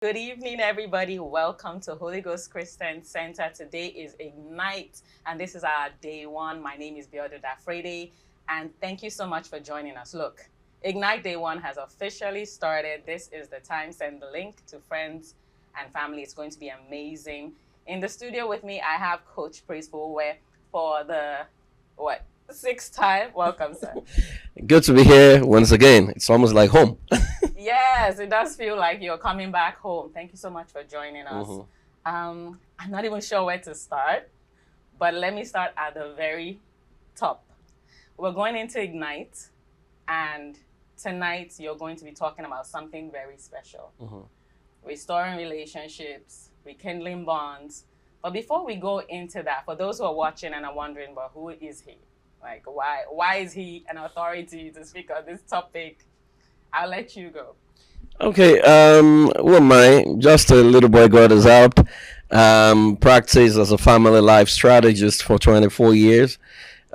Good evening, everybody. Welcome to Holy Ghost Christian Center. Today is Ignite, and this is our day one. My name is Biodun Dapherede, and thank you so much for joining us. Look, Ignite Day One has officially started. This is the time. Send the link to friends and family. It's going to be amazing. In the studio with me, I have Coach Praise Fowowe for the, sixth time. Welcome, sir. Good to be here once again. It's almost like home. Yes, it does feel like you're coming back home. Thank you so much for joining us. I'm not even sure where to start, but let me start at the very top. We're going into Ignite, and tonight you're going to be talking about something very special. Restoring relationships, rekindling bonds. But before we go into that, for those who are watching and are wondering, well, who is he? Like, why is he an authority to speak on this topic? I'll let you go. Okay, who am I? Just a little boy God has helped. Practice as a family life strategist for 24 years.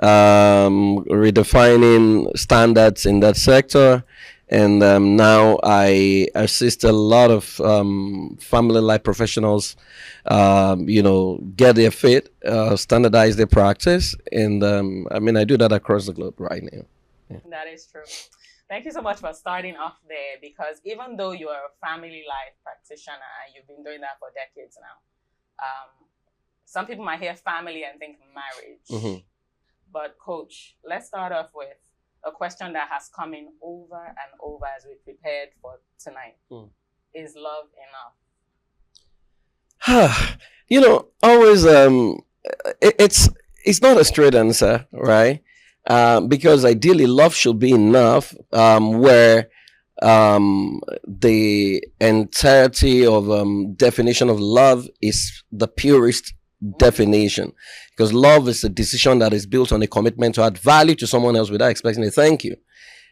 Redefining standards in that sector. And now I assist a lot of family life professionals, get their fit, standardize their practice. And I do that across the globe right now. Yeah. That is true. Thank you so much for starting off there, because even though you're a family life practitioner and you've been doing that for decades now, some people might hear family and think marriage. But Coach, let's start off with a question that has come in over and over as we prepared for tonight. Is love enough? Always it's not a straight answer, right? Because ideally love should be enough, where the entirety of definition of love is the purest definition, because love is a decision that is built on a commitment to add value to someone else without expecting a thank you,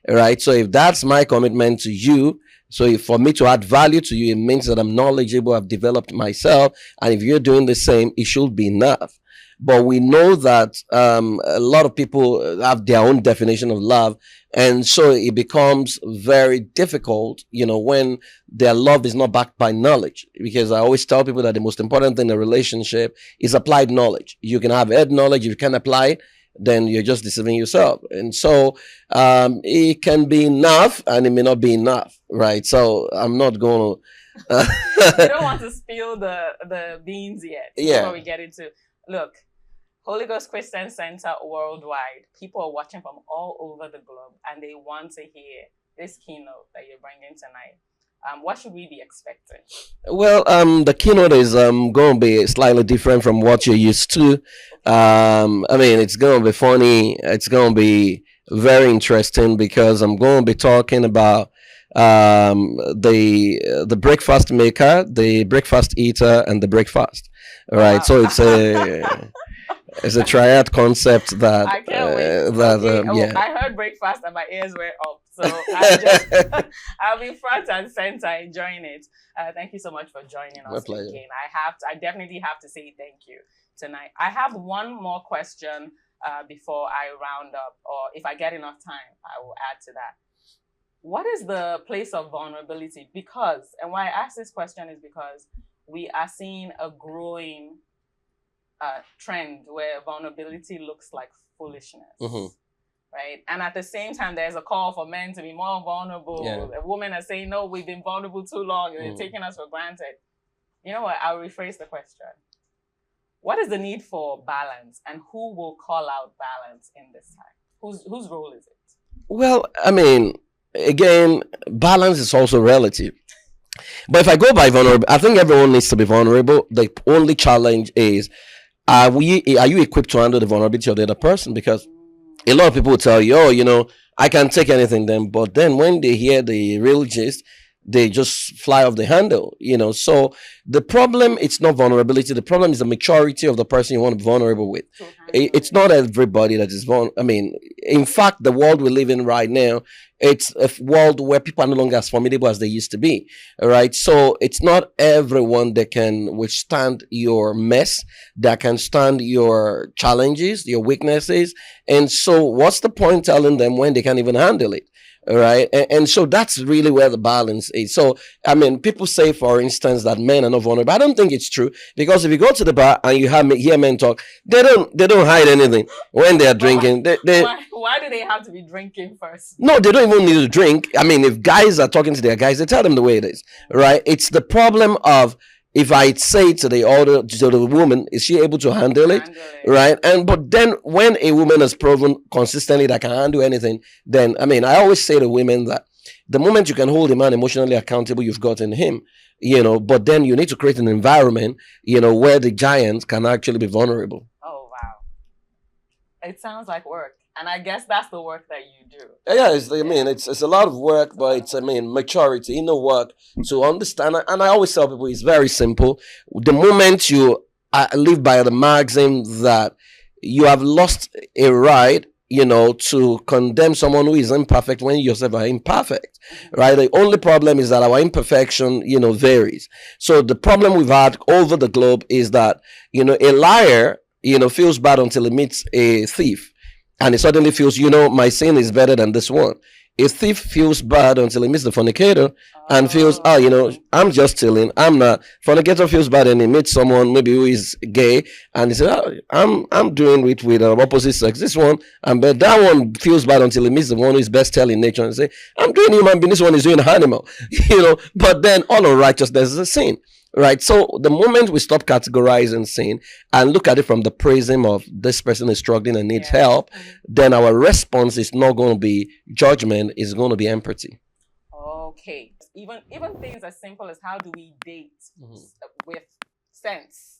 right? So if that's my commitment to you, so if for me to add value to you, it means that I'm knowledgeable, I've developed myself, and if you're doing the same, it should be enough. But we know that a lot of people have their own definition of love. And so it becomes very difficult, when their love is not backed by knowledge. Because I always tell people that the most important thing in a relationship is applied knowledge. You can have head knowledge. If you can't apply it, then you're just deceiving yourself. And so it can be enough and it may not be enough, right? So I'm not going to... You don't want to spill the beans yet before we get into... Look, Holy Ghost Christian Center worldwide, people are watching from all over the globe, and they want to hear this keynote that you're bringing tonight. What should we be expecting? Well, the keynote is going to be slightly different from what you're used to. It's going to be funny. It's going to be very interesting, because I'm going to be talking about the breakfast maker, the breakfast eater, and the breakfast. All right, wow. So it's a triad concept that I can't wait. I heard breakfast and my ears were up, so I'll be front and center enjoying it. Thank you so much for joining us again. I definitely have to say thank you tonight. I have one more question before I round up, or if I get enough time, I will add to that. What is the place of vulnerability? And why I ask this question is because we are seeing a growing trend where vulnerability looks like foolishness, right? And at the same time, there's a call for men to be more vulnerable. Women are saying, no, we've been vulnerable too long. You're taking us for granted. You know what? I'll rephrase the question. What is the need for balance, and who will call out balance in this time? Whose role is it? Well, again, balance is also relative. But if I go by vulnerable, I think everyone needs to be vulnerable. The only challenge is, are you equipped to handle the vulnerability of the other person? Because a lot of people will tell you, I can't take anything then. But then when they hear the real gist, they just fly off the handle, So the problem, it's not vulnerability. The problem is the maturity of the person you want to be vulnerable with. It's not everybody that is vulnerable. In fact, the world we live in right now, it's a world where people are no longer as formidable as they used to be. All right. So it's not everyone that can withstand your mess, that can stand your challenges, your weaknesses. And so what's the point telling them when they can't even handle it? right? And so that's really where the balance is. So I mean, people say, for instance, that men are not vulnerable. I don't think it's true, because if you go to the bar and you hear men talk, they don't hide anything when they are drinking. Why do they have to be drinking first? No, they don't even need to drink. I mean, if guys are talking to their guys, they tell them the way it is, right? It's the problem of, if I say to the woman, is she able to handle it? Right? But then when a woman has proven consistently that can handle anything, then I mean, I always say to women that the moment you can hold a man emotionally accountable, you've gotten him. But then you need to create an environment, where the giant can actually be vulnerable. Oh wow. It sounds like work. And I guess that's the work that you do. Yeah, it's a lot of work, but it's maturity, inner work to understand. And I always tell people it's very simple. The moment you live by the maxim that you have lost a right, to condemn someone who is imperfect when you yourself are imperfect, right? The only problem is that our imperfection, varies. So the problem we've had over the globe is that, a liar, feels bad until he meets a thief. And he suddenly feels, my sin is better than this one. A thief feels bad until he meets the fornicator and feels, I'm just stealing. I'm not. Fornicator feels bad and he meets someone maybe who is gay and he says, I'm doing it with opposite sex. This one, but that one feels bad until he meets the one who is best in nature and say, I'm doing human being. This one is doing animal. But then all unrighteousness is a sin. Right. So the moment we stop categorizing sin and look at it from the prism of this person is struggling and needs help, then our response is not going to be judgment, it's going to be empathy. Okay. Even things as simple as how do we date with sense?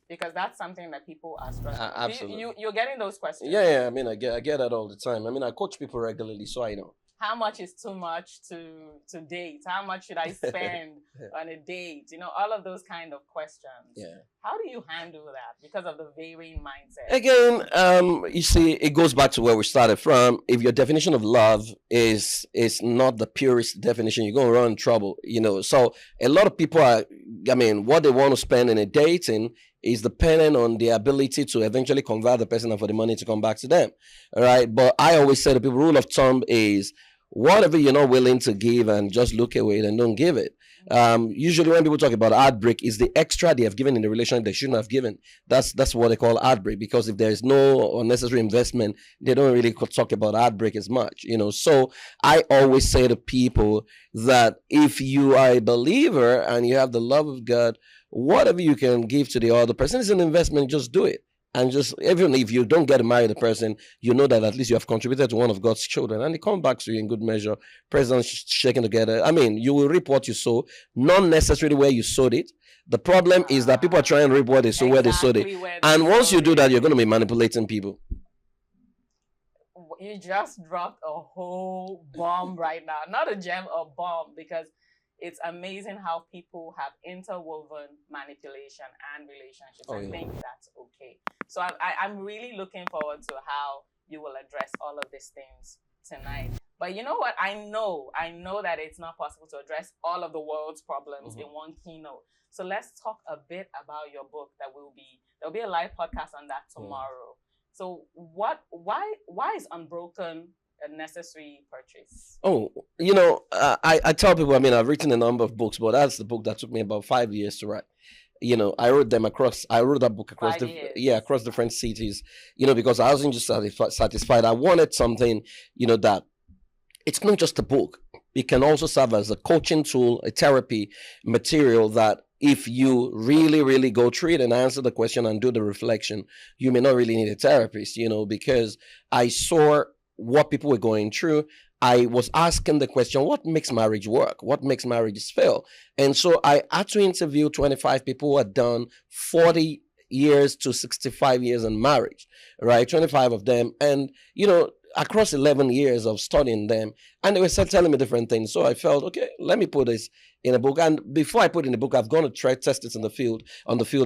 Because that's something that people are struggling. Absolutely. You're getting those questions. Yeah. I mean, I get that all the time. I mean, I coach people regularly, so I know. How much is too much to date? How much should I spend on a date? All of those kind of questions. Yeah. How do you handle that because of the varying mindset? Again, you see, it goes back to where we started from. If your definition of love is not the purest definition, you're going to run trouble, So a lot of people what they want to spend in a dating is dependent on the ability to eventually convert the person and for the money to come back to them. All right. But I always say to people, rule of thumb is whatever you're not willing to give and just look away, then don't give it. Usually when people talk about heartbreak, is the extra they have given in the relationship they shouldn't have given. That's what they call heartbreak, because if there is no unnecessary investment, they don't really talk about heartbreak as much, So I always say to people that if you are a believer and you have the love of God, whatever you can give to the other person is an investment. Just do it. And just, even if you don't get to marry the person, you know that at least you have contributed to one of God's children, and they come back to you in good measure, presents shaken together. I mean, you will reap what you sow, not necessarily where you sowed it. The problem is that people are trying to reap what they sow, where they sowed it. And once you do that, you're going to be manipulating people. You just dropped a whole bomb right now. Not a gem, a bomb, because it's amazing how people have interwoven manipulation and relationships. I think that's okay. So I'm really looking forward to how you will address all of these things tonight. But you know what? I know that it's not possible to address all of the world's problems in one keynote. So let's talk a bit about your book. There'll be a live podcast on that tomorrow. So why is Unbroken a necessary purchase? I tell people, I've written a number of books, but that's the book that took me about 5 years to write. I wrote that book across across different cities, because I wasn't just satisfied. I wanted something, that it's not just a book. It can also serve as a coaching tool, a therapy material that if you really, really go through it and answer the question and do the reflection, you may not really need a therapist, because I saw what people were going through. I was asking the question, what makes marriage work? What makes marriages fail? And so I had to interview 25 people who had done 40 years to 65 years in marriage, right? 25 of them. And, across 11 years of studying them, and they were telling me different things. So I felt, okay, let me put this in a book. And before I put it in the book, I've gone to try test it on the field,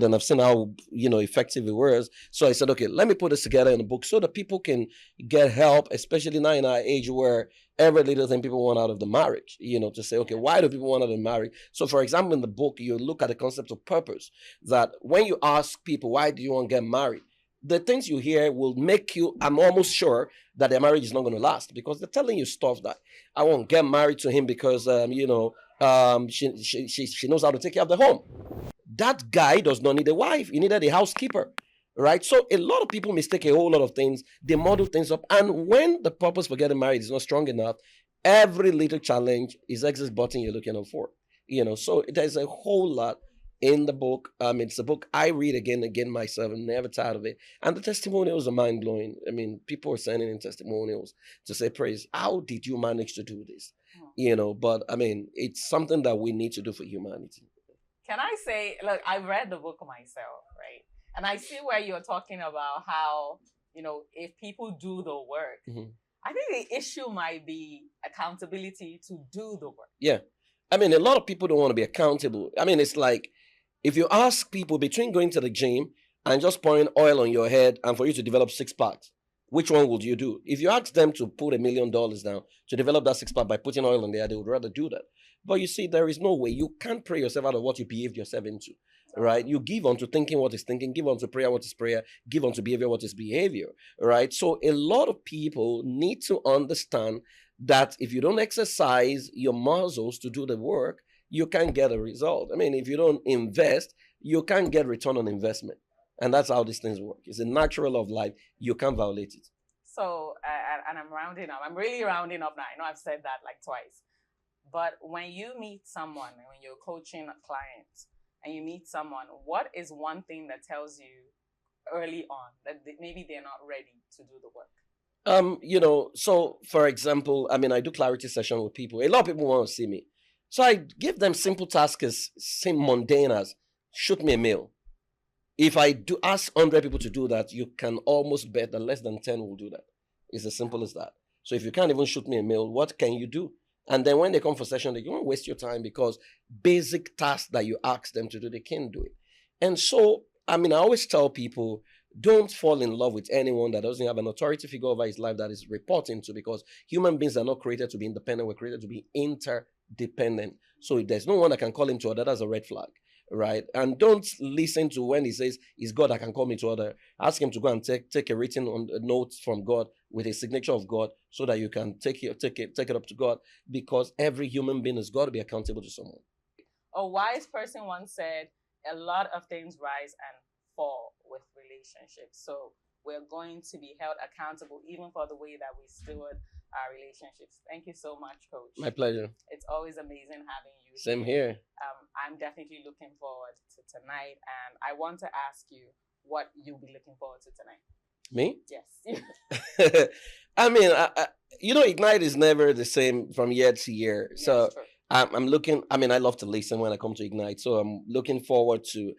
and I've seen how, effective it was. So I said, okay, let me put this together in a book so that people can get help, especially now in our age where every little thing people want out of the marriage, to say, okay, why do people want out of the marriage? So for example, in the book, you look at the concept of purpose, that when you ask people, why do you want to get married? the things you hear will make you, I'm almost sure that their marriage is not going to last, because they're telling you stuff that I won't get married to him because, she knows how to take care of the home. That guy does not need a wife. He needed a housekeeper, right? So a lot of people mistake a whole lot of things. They model things up. And when the purpose for getting married is not strong enough, every little challenge is exit button you're looking out for. So there's a whole lot in the book. It's a book I read again and again myself. I'm never tired of it. And the testimonials are mind-blowing. People are sending in testimonials to say, Praise, how did you manage to do this? But it's something that we need to do for humanity. Can I say, look, I read the book myself, right? And I see where you're talking about how, if people do the work, I think the issue might be accountability to do the work. Yeah. A lot of people don't want to be accountable. It's like, if you ask people between going to the gym and just pouring oil on your head and for you to develop 6 packs, which one would you do? If you ask them to put $1 million down to develop that 6 pack by putting oil on there, they would rather do that. But you see, there is no way. You can't pray yourself out of what you behaved yourself into, right? You give unto thinking what is thinking, give unto prayer what is prayer, give unto behavior what is behavior, right? So a lot of people need to understand that if you don't exercise your muscles to do the work, you can't get a result. If you don't invest, you can't get return on investment. And that's how these things work. It's a natural law of life. You can't violate it. So, and I'm rounding up. I'm really rounding up now. I know I've said that like twice. But when you meet someone, when you're coaching a client and you meet someone, what is one thing that tells you early on that maybe they're not ready to do the work? So for example, I do clarity session with people. A lot of people want to see me. So I give them simple tasks as mundane as shoot me a mail. If I do ask 100 people to do that, you can almost bet that less than 10 will do that. It's as simple as that. So if you can't even shoot me a mail, what can you do? And then when they come for session, they won't waste your time because basic tasks that you ask them to do, they can't do it. And so, I always tell people, don't fall in love with anyone that doesn't have an authority figure over his life that is reporting to, because human beings are not created to be independent. We're created to be interdependent. So if there's no one that can call him to order, that's a red flag, right? And don't listen to when he says, it's God that can call me to order. Ask him to go and take a written note from God with a signature of God so that you can take it up to God, because every human being has got to be accountable to someone. A wise person once said, a lot of things rise and fall with relationships. So we're going to be held accountable even for the way that we steward our relationships. Thank you so much, Coach. My pleasure. It's always amazing having you. Same here. I'm definitely looking forward to tonight, and I want to ask you what you'll be looking forward to tonight. Me? Yes. Ignite is never the same from year to year. Yes, so true. I'm looking, I love to listen when I come to Ignite. So I'm looking forward to,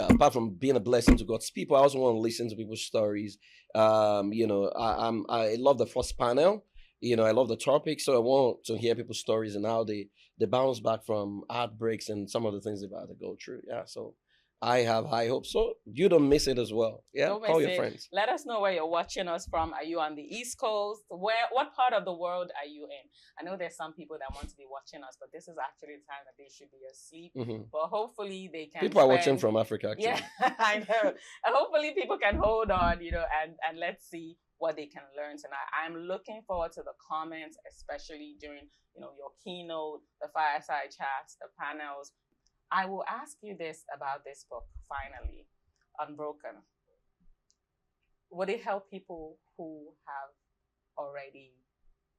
apart from being a blessing to God's people, I also want to listen to people's stories. I love the first panel. I love the topic. So I want to hear people's stories and how they bounce back from heartbreaks and some of the things they've had to go through. Yeah. So I have high hopes. So you don't miss it as well. Yeah. Call your friends. Let us know where you're watching us from. Are you on the East Coast? What part of the world are you in? I know there's some people that want to be watching us, but this is actually the time that they should be asleep. Mm-hmm. But hopefully they can. People are watching from Africa, actually. Yeah, I know. And hopefully people can hold on, and let's see what they can learn tonight. I'm looking forward to the comments, especially during, your keynote, the fireside chats, the panels. I will ask you this about this book, finally, Unbroken. Would it help people who have already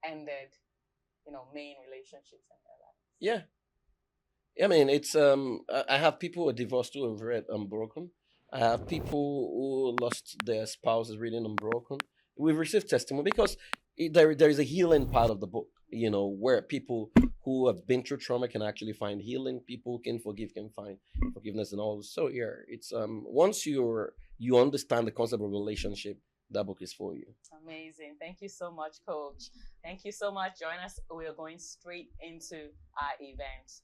ended, main relationships in their lives? Yeah. It's, I have who are divorced who have read Unbroken. I have people who lost their spouses reading Unbroken. We've received testimony because there is a healing part of the book, where people who have been through trauma can actually find healing. People who can forgive can find forgiveness and all. So it's once you understand the concept of relationship, that book is for you. Amazing. Thank you so much, Coach. Thank you so much. Join us. We are going straight into our event.